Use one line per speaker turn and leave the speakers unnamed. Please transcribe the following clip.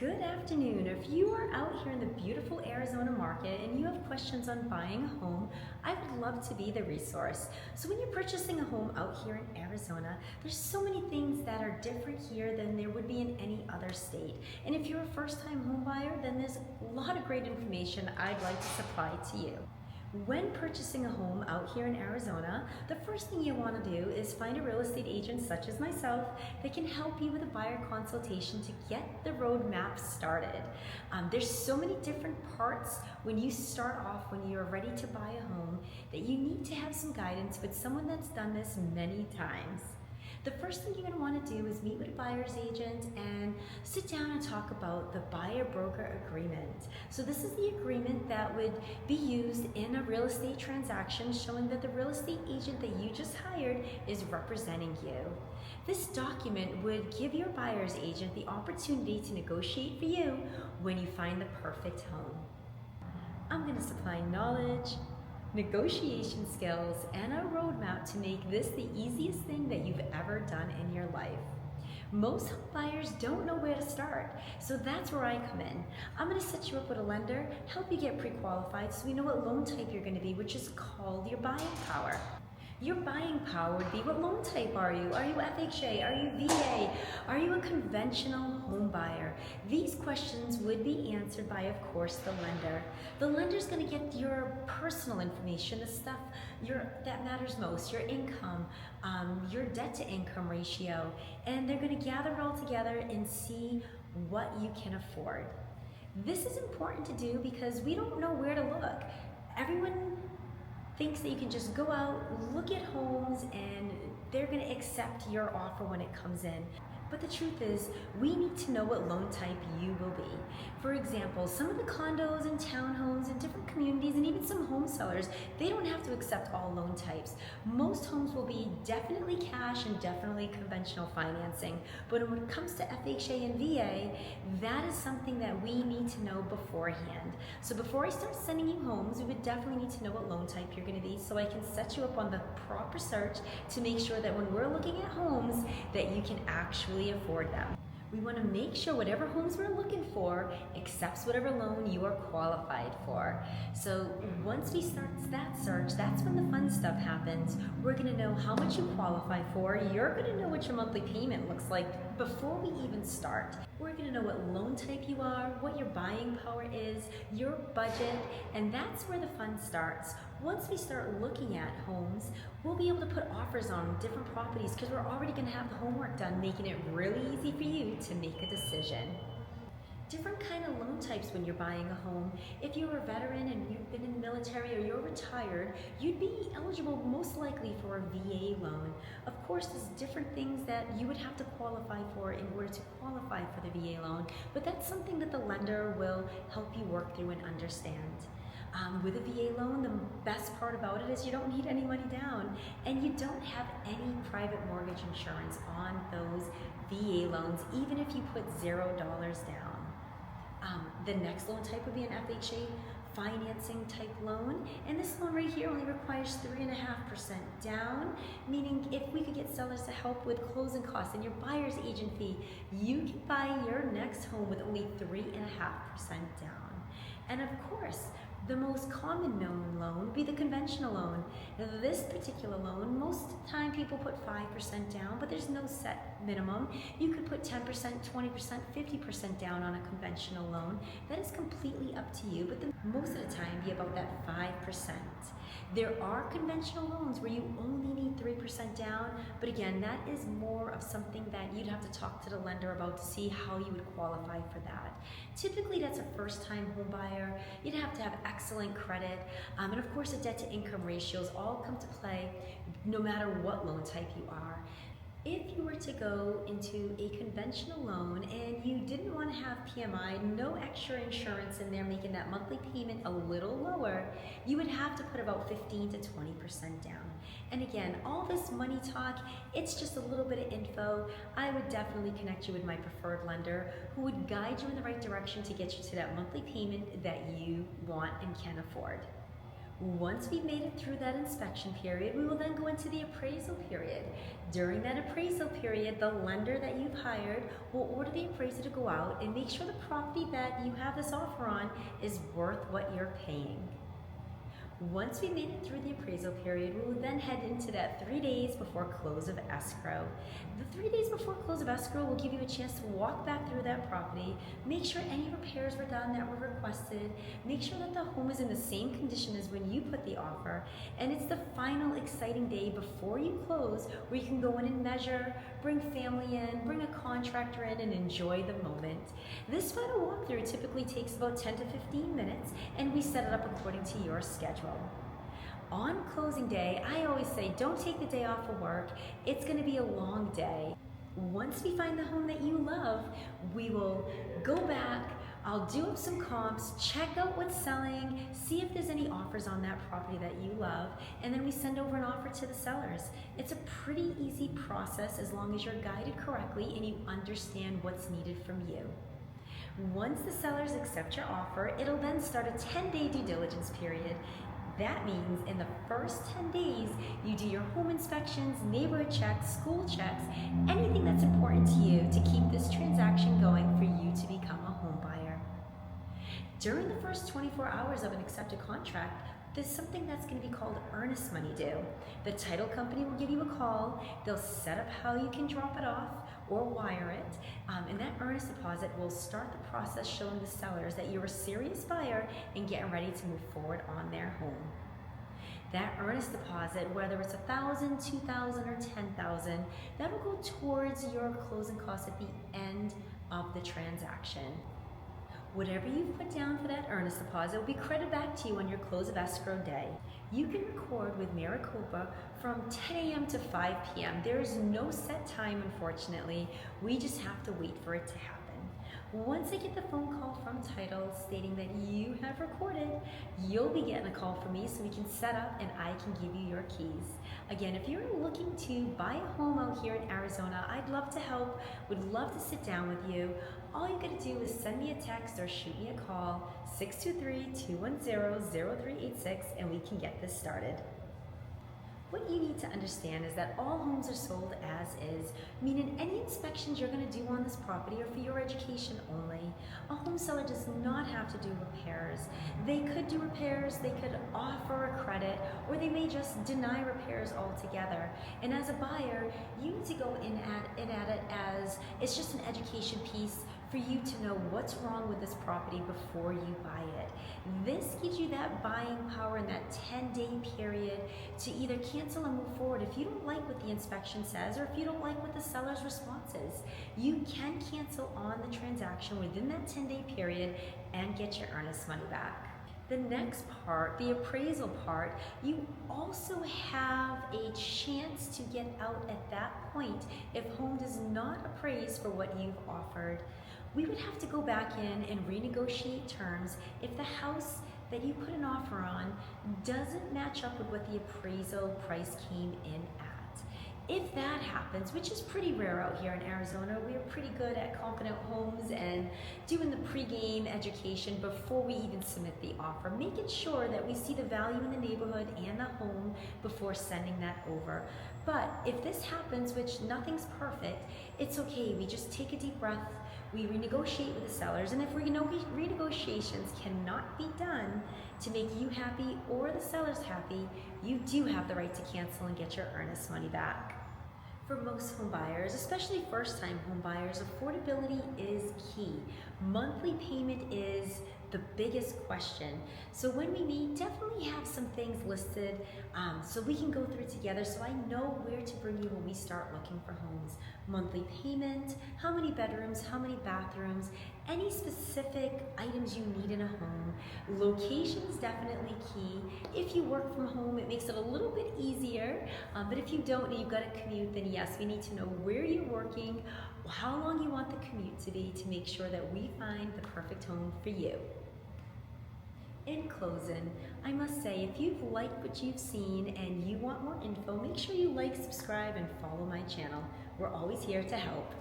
Good afternoon. If you are out here in the beautiful Arizona market and you have questions on buying a home, I would love to be the resource. So when you're purchasing a home out here in Arizona, there's so many things that are different here than there would be in any other state. And if you're a first-time home buyer, then there's a lot of great information I'd like to supply to you. When purchasing a home out here in Arizona, the first thing you want to do is find a real estate agent such as myself that can help you with a buyer consultation to get the roadmap started. There's so many different parts when you start off, when you're ready to buy a home, that you need to have some guidance with someone that's done this many times. The first thing you're going to want to do is meet with a buyer's agent and sit down and talk about the buyer-broker agreement. So this is the agreement that would be used in a real estate transaction, showing that the real estate agent that you just hired is representing you. This document would give your buyer's agent the opportunity to negotiate for you when you find the perfect home. I'm going to supply knowledge, negotiation skills, and a roadmap to make this the easiest thing that you've ever done in your life. Most home buyers don't know where to start, so that's where I come in. I'm going to set you up with a lender, help you get pre-qualified so we know what loan type you're going to be, which is called your buying power. Your buying power would be, what loan type are you? Are you FHA? Are you VA? Are you a conventional home buyer? These questions would be answered by, of course, the lender. The lender's going to get your personal information, the stuff that matters most, your income, your debt to income ratio, and they're going to gather it all together and see what you can afford. This is important to do because we don't know where to look. Everyone thinks that you can just go out, look at homes, and they're going to accept your offer when it comes in. But the truth is, we need to know what loan type you will be. For example, some of the condos and townhomes in different communities and even some home sellers, they don't have to accept all loan types. Most homes will be definitely cash and definitely conventional financing. But when it comes to FHA and VA, that is something that we need to know beforehand. So before I start sending you homes, we would definitely need to know what loan type you're going to be so I can set you up on the proper search to make sure that when we're looking at homes, that you can actually afford them. We want to make sure whatever homes we're looking for accepts whatever loan you are qualified for. So once we start that search, that's when the fun stuff happens. We're going to know how much you qualify for. You're going to know what your monthly payment looks like before we even start. We're going to know what loan type you are, what your buying power is, your budget, and that's where the fun starts. Once we start looking at homes, we'll be able to put offers on different properties because we're already going to have the homework done, making it really easy for you to make a decision. Different kind of loan types when you're buying a home. If you're a veteran and you've been in the military or you're retired, you'd be eligible most likely for a VA loan. Of course, there's different things that you would have to qualify for in order to qualify for the VA loan, but that's something that the lender will help you work through and understand. With a VA loan, the best part about it is you don't need any money down and you don't have any private mortgage insurance on those VA loans, even if you put $0 down. The next loan type would be an FHA financing type loan, and this loan right here only requires 3.5% down, meaning if we could get sellers to help with closing costs and your buyer's agent fee, you can buy your next home with only 3.5% down. And of course, the most common known loan would be the conventional loan. Now, this particular loan, most of the time people put 5% down, but there's no set minimum. You could put 10%, 20%, 50% down on a conventional loan. That is completely up to you, but most of the time be about that 5%. There are conventional loans where you only need 3% down, but again, that is more of something that you'd have to talk to the lender about to see how you would qualify for that. Typically, that's a first-time home buyer. You'd have to have excellent credit, and of course, the debt-to-income ratios all come to play no matter what loan type you are. If you were to go into a conventional loan and you didn't want to have PMI, no extra insurance in there, making that monthly payment a little lower, you would have to put about 15 to 20% down. And again, all this money talk, it's just a little bit of info. I would definitely connect you with my preferred lender who would guide you in the right direction to get you to that monthly payment that you want and can afford. Once we've made it through that inspection period, we will then go into the appraisal period. During that appraisal period, the lender that you've hired will order the appraiser to go out and make sure the property that you have this offer on is worth what you're paying. Once we made it through the appraisal period, we will then head into that 3 days before close of escrow. The 3 days before close of escrow will give you a chance to walk back through that property, make sure any repairs were done that were requested, make sure that the home is in the same condition as when you put the offer, and it's the final exciting day before you close where you can go in and measure, bring family in, bring a contractor in, and enjoy the moment. This final walkthrough typically takes about 10 to 15 minutes, and we set it up according to your schedule. On closing day, I always say don't take the day off of work. It's going to be a long day. Once we find the home that you love, we will go back, I'll do up some comps, check out what's selling, see if there's any offers on that property that you love, and then we send over an offer to the sellers. It's a pretty easy process as long as you're guided correctly and you understand what's needed from you. Once the sellers accept your offer, it'll then start a 10-day due diligence period. That means in the first 10 days, you do your home inspections, neighborhood checks, school checks, anything that's important to you to keep this transaction going for you to become a home buyer. During the first 24 hours of an accepted contract, there's something that's going to be called earnest money due. The title company will give you a call. They'll set up how you can drop it off or wire it, and that earnest deposit will start the process showing the sellers that you're a serious buyer and getting ready to move forward on their home. That earnest deposit, whether it's $1,000, $2,000, or $10,000, that will go towards your closing costs at the end of the transaction. Whatever you've put down for that earnest deposit will be credited back to you on your close of escrow day. You can record with Maricopa from 10 a.m. to 5 p.m. There is no set time, unfortunately. We just have to wait for it to happen. Once I get the phone call from title stating that you have recorded, you'll be getting a call from me so we can set up and I can give you your keys. Again, if you're looking to buy a home out here in Arizona, I'd love to help, would love to sit down with you. All you gotta do is send me a text or shoot me a call, 623-210-0386, and we can get this started. What you need to understand is that all homes are sold as is, meaning any inspections you're going to do on this property are for your education only. A home seller does not have to do repairs. They could do repairs, they could offer a credit, or they may just deny repairs altogether. And as a buyer, you need to go in at it as it's just an education piece for you to know what's wrong with this property before you buy it. This gives you that buying power in that 10-day period to either cancel and move forward if you don't like what the inspection says or if you don't like what the seller's response is. You can cancel on the transaction within that 10-day period and get your earnest money back. The next part, the appraisal part, you also have a chance to get out at that point if home does not appraise for what you've offered. We would have to go back in and renegotiate terms if the house that you put an offer on doesn't match up with what the appraisal price came in at. If that happens, which is pretty rare out here in Arizona, we are pretty good at confident homes and doing the pre-game education before we even submit the offer, making sure that we see the value in the neighborhood and the home before sending that over. But if this happens, which nothing's perfect, it's okay. We just take a deep breath, we renegotiate with the sellers, and if renegotiations cannot be done to make you happy or the sellers happy, you do have the right to cancel and get your earnest money back. For most home buyers, especially first-time home buyers, affordability is key. Monthly payment is the biggest question. So when we meet, definitely have some things listed so we can go through together so I know where to bring you when we start looking for homes. Monthly payment, how many bedrooms, how many bathrooms, any specific items you need in a home. Location is definitely key. If you work from home, it makes it a little bit easier, but if you don't and you've got to commute, then yes, we need to know where you're working, how long you want the commute to be to make sure that we find the perfect home for you. In closing, I must say, if you've liked what you've seen and you want more info, make sure you like, subscribe, and follow my channel. We're always here to help.